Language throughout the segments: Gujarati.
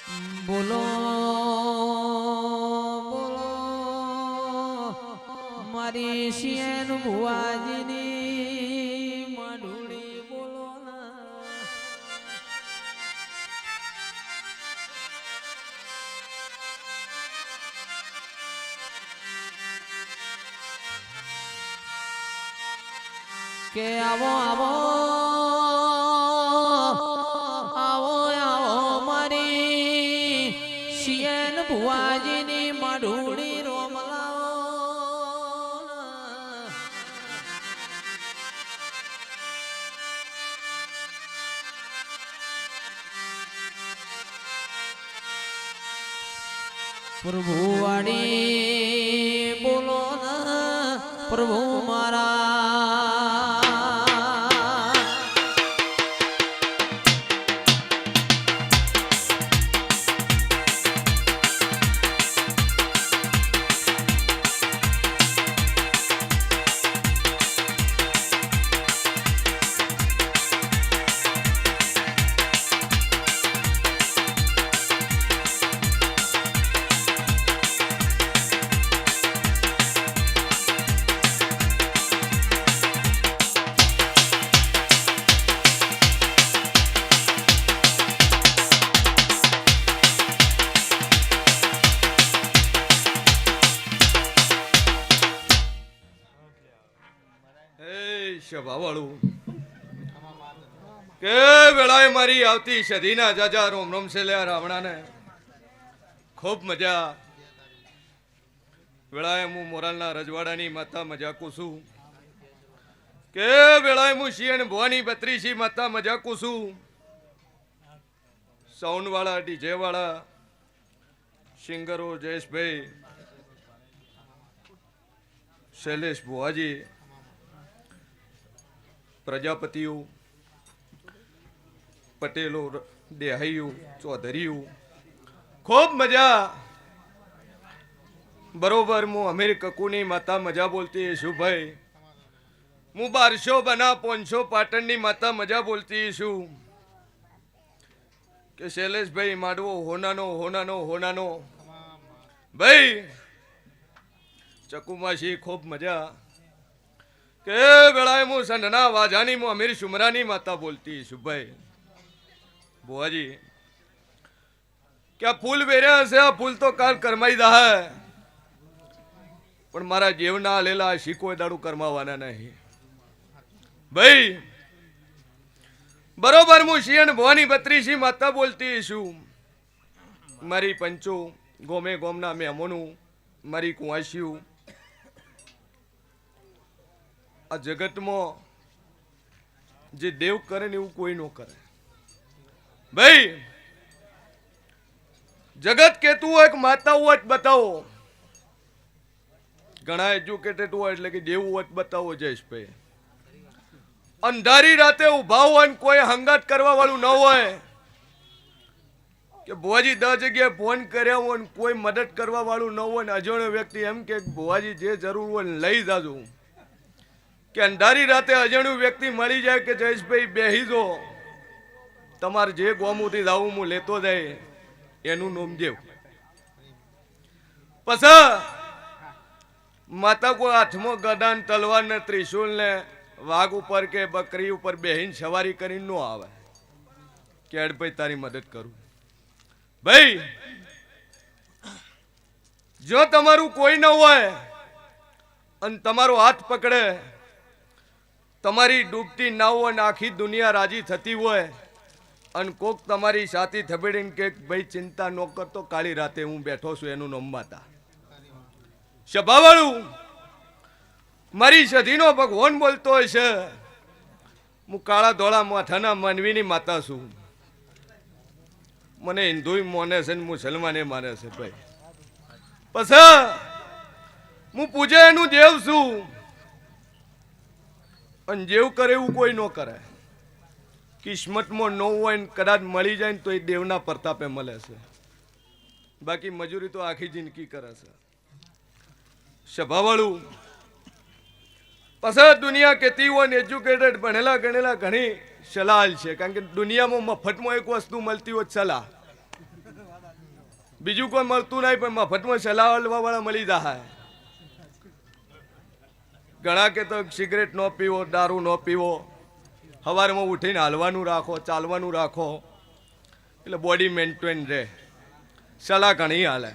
બોલો બોલો મારી શિયન ભુવાજીની માઢુડી બોલો કે આવો આવો ભુવાજીની માઢુડી રોમલાઓ પ્રભુ વાડી બોલો ના પ્રભુ મારા સભાવાળું કે વેળાએ મારી આવતી સધીના જાજા રોમ રોમ છે લ્યા રાવણાને ખૂબ મજા વેળાએ હું મોરાલના રજવાડાની માતા મજાકું છું કે વેળાએ હું શિયણ ભવાની બત્રીસી માતા મજાકું છું સાઉન્ડ વાળા ડીજે વાળા સિંગરો જયેશભાઈ શૈલેષ ભુવાજી પ્રજાપતિઓ પટેલો દેહાઈઓ ચૌધરીઓ ખૂબ મજા બરોબર હું અમીર કકુની માતા મજા બોલતી છું ભાઈ હું 1200 બના 500 પાટણની માતા મજા બોલતી છું કે શૈલેષભાઈ માડવો હોનાનો હોનાનો હોનાનો ભાઈ ચકુમાસી ખૂબ મજા કે વેળાએ હું સંધના વાજાની હું અમીર સુમરાની માતા બોલતી છું ભાઈ બુઆજી કે આ ફૂલ વેર્યા હશે આ ફૂલ તો કાલ કરમાઈ દા પણ મારા જેવના લેલા શીકો દાડું કરમાવાના નહીં ભાઈ બરોબર હું શિયણ ભવાની બત્રીસી માતા બોલતી છું મારી પંચો ગોમે ગોમના મહેમાનું મારી કુંવાસીઓ આ જગતમાં જે દેવ કરે ને એવું કોઈ નો કરે ભાઈ જગત કેતું હોય કે માતા હોય બતાવો ઘણા એજ્યુકેટેડ હોય એટલે કે દેવું હોય બતાવો જયેશભાઈ અંધારી રાતે ઉભા હોય ને કોઈ હંગાત કરવા વાળું ન હોય કે ભુવાજી 10 જગ્યાએ ફોન કર્યા હોય ને કોઈ મદદ કરવા વાળું ન હોય ને અજાણ્યો વ્યક્તિ એમ કે ભુવાજી જે જરૂર હોય ને લઈ જાજો કે અંધારી રાતે અજાણ્યું વ્યક્તિ મળી જાય કે જયેશભાઈ બેહી જો તમારે જે ગોમુથી જાવું હું લેતો જાય એનું નામ જેવ પછી માતા કોઈ હાથમાં ગદાન તલવાર ને ત્રિશુલ ને વાઘ ઉપર કે બકરી ઉપર બેહીન સવારી કરીને નો આવે કે ભાઈ તારી મદદ કરું ભાઈ જો તમારું કોઈ ન હોય અને તમારો હાથ પકડે તમારી ડૂબતી નાવ અને આખી દુનિયા રાજી થતી હોય અને કોક તમારી સાથી થબેડીને કે ભાઈ ચિંતા ન કરતો કાળી રાતે હું બેઠો છું એનું નામ માતા સભાવાળું મારી સધીનો ભગવાન બોલતો હોય છે હું કાળા ધોળા માથાના માનવીની માતા છું મને હિન્દુ માને છે ને મુસલમાને માને છે ભાઈ પછી હું પૂજે એનું દેવ છું અને જેવું કરે એવું કોઈ ન કરે કિસ્મતમાં ન હોય ને કદાચ મળી જાય ને તો એ દેવના પ્રતાપે મળે છે બાકી મજૂરી તો આખી જિંદગી કરે છે સભાવાળું પછી દુનિયા કેતી હોય ને એજ્યુકેટેડ ભણેલા ગણેલા ઘણી સલાહ છે કારણ કે દુનિયામાં મફતમાં એક વસ્તુ મળતી હોય સલાહ બીજું કોઈ મળતું નહીં, પણ મફતમાં સલાહ વાળા મળી જાય. ઘણા કે તો સિગરેટ ન પીવો, દારૂ ન પીવો, સવારમાં ઉઠીને હાલવાનું રાખો, ચાલવાનું રાખો, એટલે બોડી મેન્ટેન રહે. સલાહ ઘણી હાલે,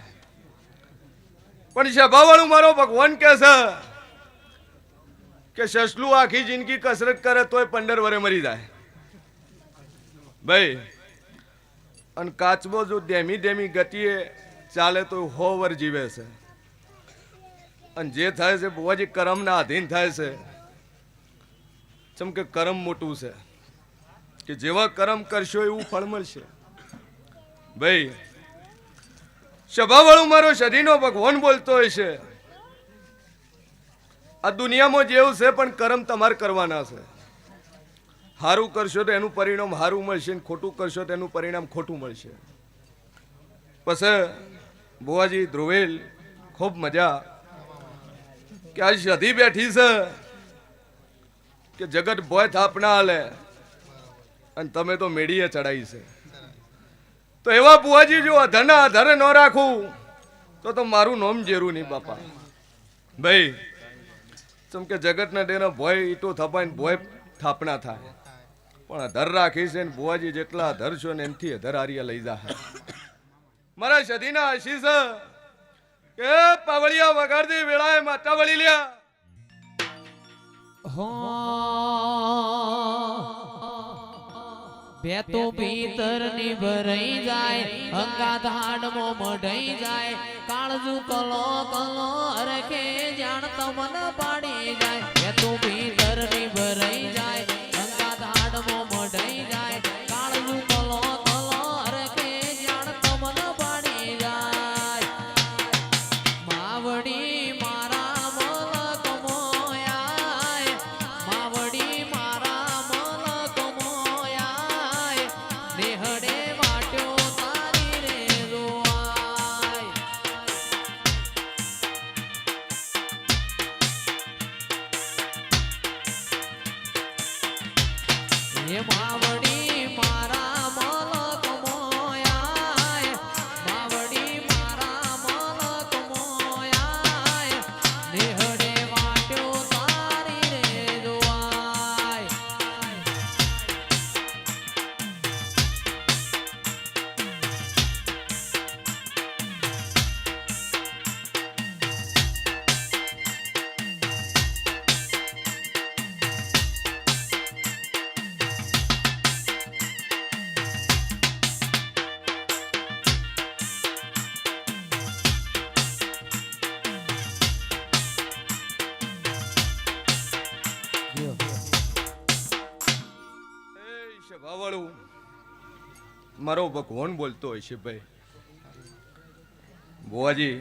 પણ સભાવાળું મારો ભગવાન કહે છે કે સસલું આખી જિંદગી કસરત કરે તોય 15 વર્ષે મરી જાય ભાઈ, અને કાચબો જો ધેમી ધેમી ગતિએ ચાલે તો 100 વર્ષ જીવે છે. અને જે થાય છે બુવાજી કરમના આધીન થાય છે. ચમ કે કરમ મોટું છે કે જેવા કરમ કરશો એવું ફળ મળશે ભાઈ. સભાવાળું મારો સદીનો ભગવાન બોલતો હોય છે, આ દુનિયામાં જેવું છે પણ કરમ તમારે કરવાના છે. સારું કરશો તો એનું પરિણામ સારું મળશે, ને ખોટું કરશો તો એનું પરિણામ ખોટું મળશે. પછી બુવાજી ધ્રુવેલ ખૂબ મજા કે આ સધી બેઠી છે કે જગત ભોય થાપ ના હાલે, અને તમે તો મેળીએ ચડાઈ છે. તો એવા બુવાજી જો અધરના આધારે ન રાખું તો મારું નામ જેરું નહીં બાપા ભાઈ. જેમ કે જગતના ડેરા ભોય ઈટો થપાય, ભોય થાપના થાય, પણ અધર રાખી છે ને બુવાજી જેટલા અધર છો ને એમથી અધર આર્યા લઈ જા. મારા સદીના આશીષ કે પાવળિયા વગાડતી વેળાએ માતા વળી લ્યા. બેતો ભીતર ની ભરાઈ જાય, અંગાત હાડમો મઢાઈ જાય, કાળજુ કલો કલો અરખે જાણ તમન પાડી જાય. બેતો ભીતર ની ભરાઈ જાય, અંગાત હાડમો મઢાઈ જાય, કાળજુ કલો કલો અરખે જાણ તમન પાડી જાય. માવડી મારા મલક મોયાય, માવડી મારા મલક મોયાય, નેહડે વાટ્યો તારી રે રોવાય. એ માવડી મારા મલક મોયાય, માવડી મારા મલક મોયાય, નેહડે વાટ્યો તારી રે રોવાય. સભાવાળું મારો ભગવાન બોલતો હોય છે ભાઈ. બુવાજી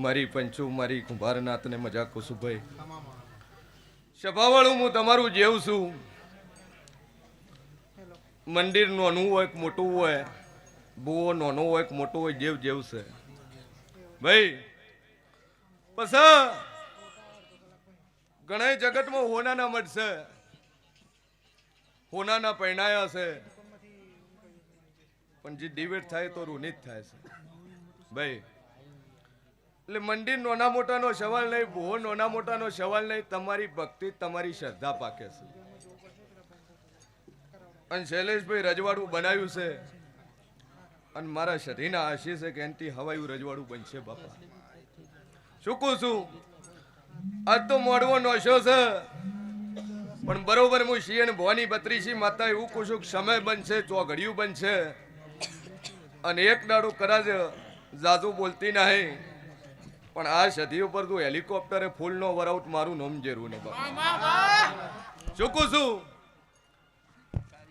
મારી પંચુ મારી કુંભારનાથ ને મજાક કુશું ભાઈ. સભાવાળું હું તમારું જેવું છું. મંદિર નાનું હોય કે મોટું હોય, બુવો નાનો હોય કે મોટો હોય, જેવ જેવું છે ભાઈ. પછી ઘણા જગતમાં હોનાના મળશે, હોનાના પહેણાયા છે, પણ જે ડિબેટ થાય તો રૂનિત થાય છે ભાઈ. એટલે મંદિર નાના મોટાનો સવાલ નહીં, બહુ નાના મોટાનો સવાલ નહીં, તમારી ભક્તિ તમારી શ્રદ્ધા પાકે છે. અને શૈલેષભાઈ રજવાડું બનાવ્યું છે, અને મારા શરીરના આશીષ છે કે એનથી હવાયું રજવાડું બનશે બાપા. શું કહું છું, આજ તો મોડવો નોશો છે, પણ બરોબર હું શિયન ભવાની 32 માતા એવું કહું છું કે સમય બનશે, ચોઘડિયું બનશે, અને એક દાડો કદાચ જાજુ બોલતી નહીં, પણ આ સદી ઉપર તું હેલિકોપ્ટરે ફૂલ નો વરાઉટ મારું નામ જેરું ને બાપા. શું કહું છું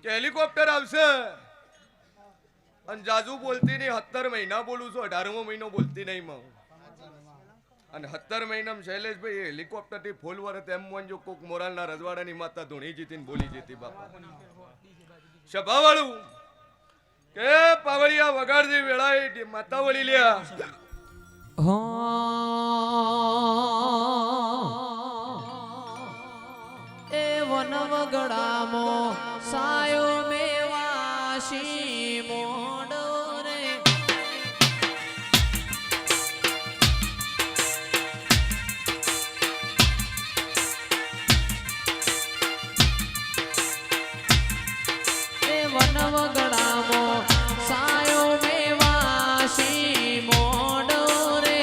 કે હેલિકોપ્ટર આવશે, અને જાજુ બોલતી નહીં, 17 મહિના બોલું છું, 18મો મહિનો બોલતી નહીં માં. અને 17 મહિનામાં શૈલેષભાઈ હેલિકોપ્ટર થી ફૂલ વરત એમ જો કોક મોરાલના રજવાડાની માતા ધૂણી જીતીને બોલી જીતી બાપા. સભાવાળું કે પાવળિયા વગાડતી વેળાએ માતા વળી લ્યા. એ વનવગડામો સાયો મેવાશી મોડો રે વન વગડામો સાયો મેવાસી મોડો રે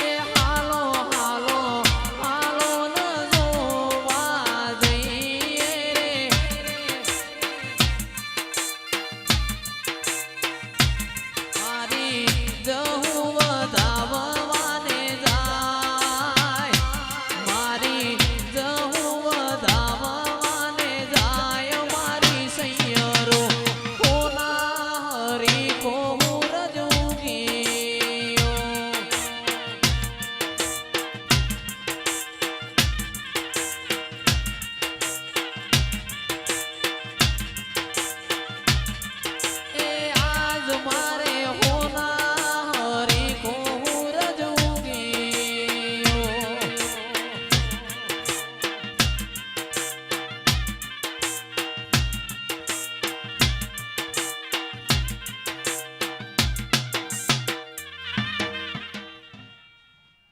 એ હાલો હાલો હાલો ન જોવા જઈએ રે મારી જહુ વધાવવાને જાય મારી જહુ વધાવવાને જાય મારી સૈયરો કોના હરી કોહુર જોગીયો એ આજ મારે હોના હરી કોહુર જોગીયો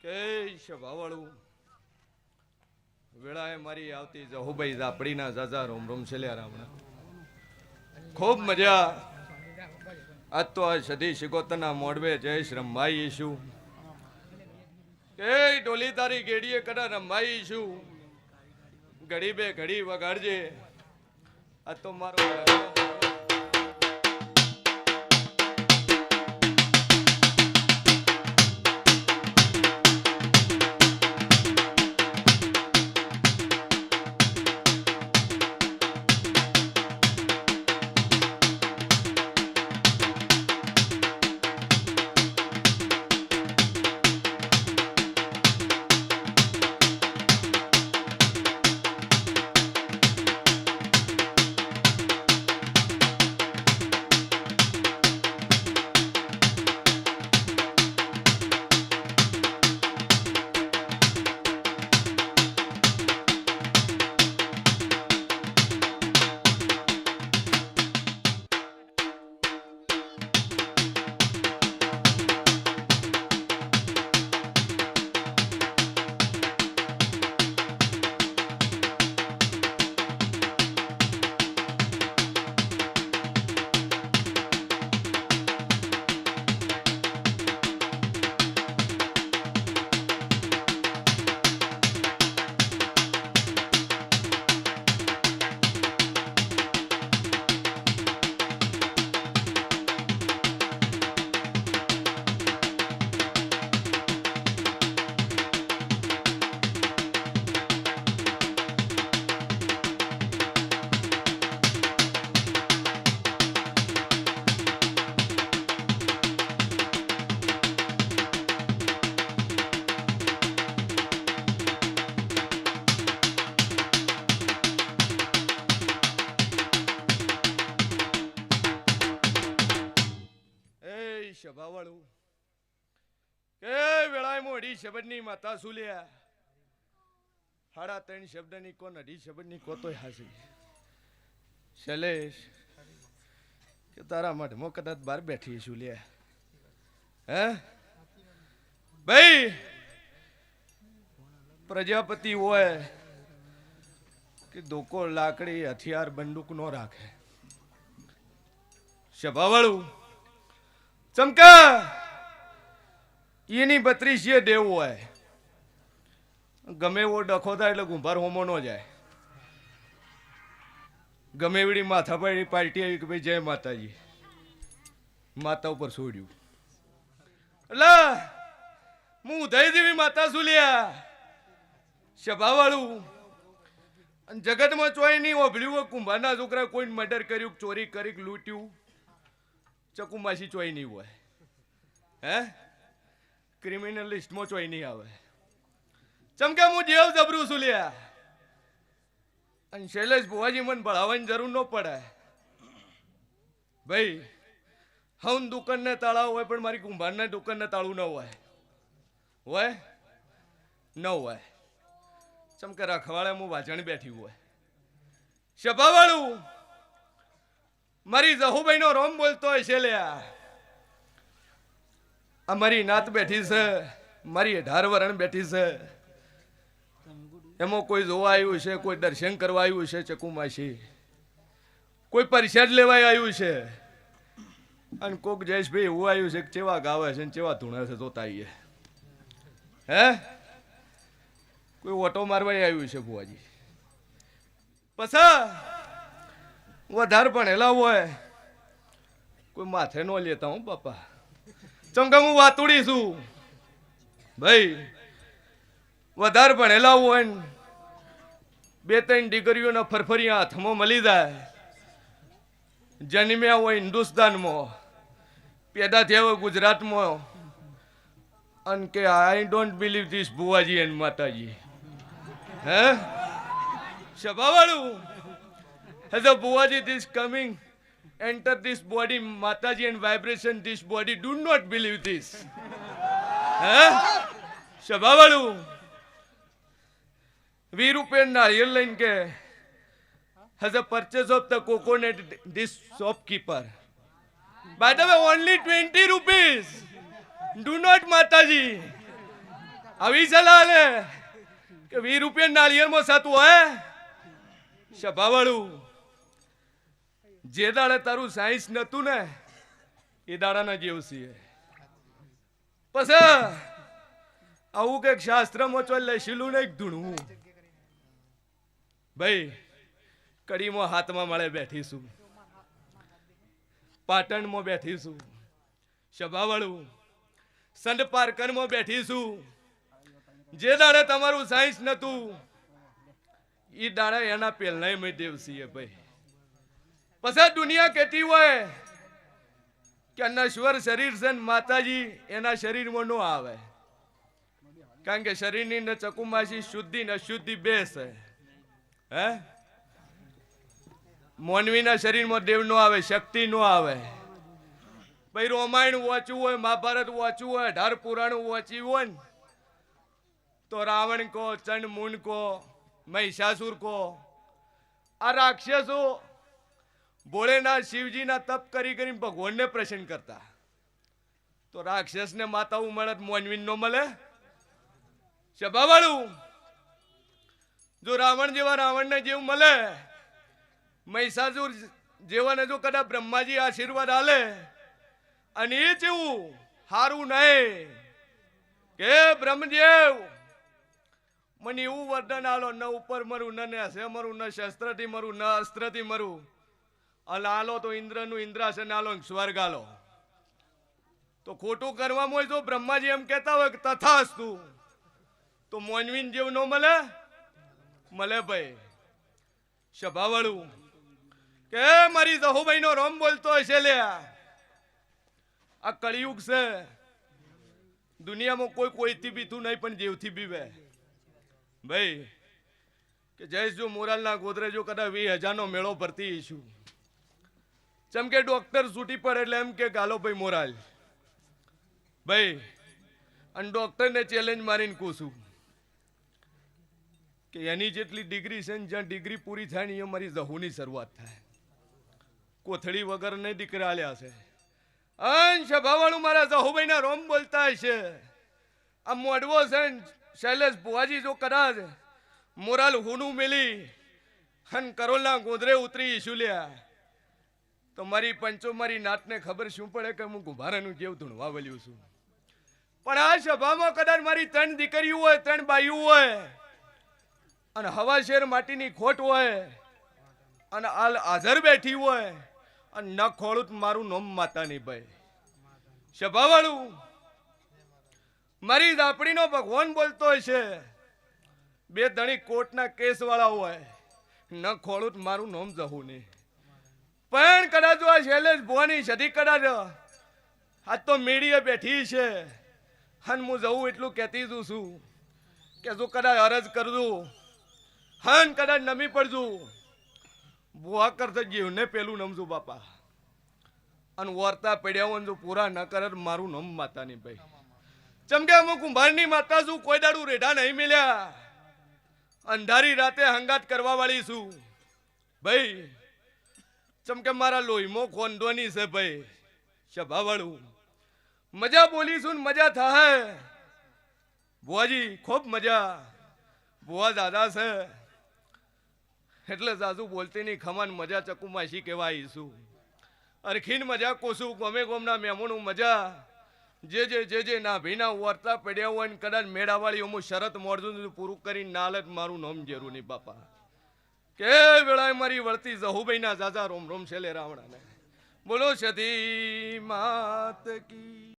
કે સભાવાળું વેળાએ મારી આવતી જહુભાઈ ઝાપડીના ઝાઝા રોમ રોમ છેલ્યા રામણા ખૂબ મજા આજ તો આ સધી શિકોતરના મોડવે જય રમાઈ ઈશુ કે ડોલી તારી ગેડીએ કડા રમાઈ ઈશુ ઘડી બે ઘડી વગાડજે આ તો મારો સભાવાળું કે વેળાએ મોડી શબ્દની માતા સુલ્યા હાડા 3 શબ્દની કોણ અઢી શબ્દની કોતોય હાસી શૈલેષ કે તારા મઢમાં કદાચ બહાર બેઠી સુલ્યા હે ભાઈ પ્રજાપતિ હોય કે ધોકો લાકડી હથિયાર બંદૂક નો રાખે સભાવાળું ચમકા એની 32 દેવ હોય ગમે એવો ડખો થાય એટલે ગુંભાર હોમો ન જાય ગમે એવડી માથા પર પાર્ટી આવી કે ભાઈ જય માતાજી માતા ઉપર છોડ્યું એટલે હું ઉદય દેવી માતા સુલ્યા સભાવાળું જગતમાં ચોય નહીં ઓભળ્યું હોય કુંભારના છોકરા કોઈ મર્ડર કર્યું ચોરી કરી લૂંટ્યું ચકુમાસી ચોય નહીં હોય હે ક્રિમિનલ લિસ્ટમાં ચોય નહીં આવે ચમકે હું જેવ જબરું છું લ્યા અને શૈલેષ ભુવાજી મને ભણાવવાની જરૂર ન પડે ભાઈ હમ દુકાનને તાળા હોય પણ મારી કુંભારના દુકાનને તાળું ન હોય હોય ન હોય ચમકે રખવાડે હું વાજણ બેઠી હોય સભાવાળું મારી જહુભાઈ નો રોમ બોલતો હોય છે લ્યા આ મારી નાત બેઠી છે મારી 18 વરણ બેઠી છે એમાં કોઈ જોવા આવ્યું છે, કોઈ દર્શન કરવા આવ્યું છે ચકુમાસી, કોઈ પરસાદ લેવા આવ્યું છે, અને કોક જયેશભાઈ એવું આવ્યું છે કે ચેવા ગાવે છે ને ચેવા ધૂણે છે જોતા આવીએ. હે કોઈ ઓટો મારવા આવ્યું છે બુઆજી. પછી વધારે ભણેલા હોય કોઈ માથે ન લેતા હું બાપા, ચમકે હું વાતુડી છું ભાઈ. વધારે ભણેલા હોય ને 2-3 ડિગ્રીઓના ફરફરિયા હાથમાં મળી જાય, જન્મ્યા હોય હિન્દુસ્તાનમાં, પેદા થયા હોય ગુજરાતમાં, અને કે આઈ ડોન્ટ બિલીવ ધીસ બુવાજી એન્ડ માતાજી. હે સભાવાળું has a બુવાજી this coming enter this body mataji and vibration this body do not believe this. હે સભાવાળું 20 રૂપિયા નારિયેળ લઈને કે has a purchase of the coconut this shopkeeper. By the way, only 20 rupees. Do not માતાજી. આવી સલાહ લે કે 20 રૂપિયા નારિયેળમાં સાતું હોય. સભાવાળું જે દાડે તારું સાયન્સ નતું ને એ દાડાના જેવું છે. પછી આવું કઈક શાસ્ત્રમાં ચોલ લઈશું ને એક ધૂણવું ભાઈ. કડીમાં હાથમાં મળે બેઠીશું, પાટણમાં બેઠીશું સભાવાળું, સંત પારકરમાં બેઠીશું. જે દાડે તમારું સાયન્સ નતું એ દાડે એના પહેલા મેં દેવસીએ ભાઈ. પછી દુનિયા કહેતી હોય કે નશ્વર શરીર છે ને માતાજી એના શરીરમાં ન આવે, કારણ કે શરીરની ને ચકુમાસી શુદ્ધિ ને અશુદ્ધિ બે છે. હે મોનવીના શરીરમાં દેવ નો આવે, શક્તિ નો આવે ભાઈ. રામાયણ વાંચવું હોય, મહાભારત વાંચવું હોય, 18 પુરાણ વાંચ્યું હોય ને તો રાવણ કો, ચંડ કો, મહિષાસુર કો, આ રાક્ષસો ભોળેનાથ શિવજીના તપ કરી કરીને ભગવાનને પ્રસન્ન કરતા. તો રાક્ષસને માતાઓ મળે મોનવીન નો મળે. સભાવાળું જો રાવણ જેવા રાવણને જેવું મળે, મહિષાસુર જેવાને જો કદાચ બ્રહ્માજી આશીર્વાદ આલે અને એ જેવું હારું નહીં કે બ્રહ્મદેવ મને એવું વરદાન આલો, ન ઉપર મરું, ન નેસે મરું, ન શસ્ત્રથી મરું, ન અસ્ત્રથી મરું, અને આલો તો ઇન્દ્રનું ઇન્દ્રાસન આલો, સ્વર્ગ આલો. તો ખોટું કરવામાં હોય તો બ્રહ્માજી એમ કહેતા હોય કે તથાસ્તુ. તો મોનવીન જેવું ન મળે મળે ભાઈ. સભાવાળું કે મારી જહુભાઈ નો રોમ બોલતો હશે લે. આ કળિયુગ છે, દુનિયામાં કોઈ કોઈથી બીતું નહીં પણ જેવથી બીવે ભાઈ. કે જયેશ જો મોરાલના ગોદરેજો કદાચ 20,000 નો મેળો ભરતી ઈશું, જેમ કે ડોક્ટર છૂટી પડે એટલે એમ કે ગાલો ભાઈ મોરાલ ભાઈ. અને ડોક્ટરને ચેલેન્જ મારીને પૂછું કે એની જેટલી ડિગ્રી છે ને જ્યાં ડિગ્રી પૂરી થાય ને એ મારી જહુની શરૂઆત થાય. કોથળી વગર નહીં દીકરા આલ્યા છે. અંશ સભાવાળું મારા જહુભાઈ ના રોમ બોલતા હશે. આ મોડવો છે શૈલેષ ભુવાજી જો કદાચ મોરાલ હુનું મેલી અને કરોલના ગોદરે ઉતરી ઈશું લ્યા તો મારી પંચો મારી નાતને ખબર શું પડે કે હું ગુભારાનું જેવું ધૂણવા વળ્યું છું. પણ આ સભામાં કદાચ મારી 3 દીકરીઓ હોય, 3 બાઈઓ હોય, અને હવા શેર માટીની ખોટ હોય, અને હાલ હાજર બેઠી હોય, અને ન ખોળું મારું નોમ માતા નહીં ભાઈ. સભાવાળું મારી દાપડીનો ભગવાન બોલતો હશે, 2 ધણી કોર્ટના કેસ વાળા હોય, ન ખોળું મારું નોમ જવું નહીં. પણ કદાચ આ શૈલેષ ભુવાની સદી કદાચ આ તો મેળીએ બેઠી છે, અને હું જવું એટલું કહેતી છું કે જો કદાચ અરજ કરજું હન કદાચ નમી પડજું બુઆ કરતા જીવને પેલું નમજું બાપા. અને વર્તા પડ્યા હોય જો પૂરા ન કરે મારું નમ માતા નહીં ભાઈ. ચમકે અમુક કુંભારની માતા છું, કોઈ દાડું રેઢા નહીં મિલ્યા, અંધારી રાતે હંગાત કરવા વાળી છું ભાઈ. ચમકે મારા લોહીમાં ખોંદવાની છે ભાઈ. સભાવાળું મજા બોલીશું ને મજા થાય બુઆજી, ખૂબ મજા. ભુવા દાદા છે એટલે જાજુ બોલતી નહીં, ખમાન મજા ચકુમાં શી કહેવા આવીશું, અરખીન મજા કોશું ગમે ગમના મહેમાનું મજા, જે ના ભીના વર્તા પડ્યા હોય ને કદાચ મેળાવાળી હું શરત મોડું પૂરું કરીને ના લે મારું નામ જેરું નહીં બાપા, કે વેળાએ મારી વળતી જહુભાઈ ના જાજા રોમ રોમ છેલે રાવણાને. બોલો સતી માત કી.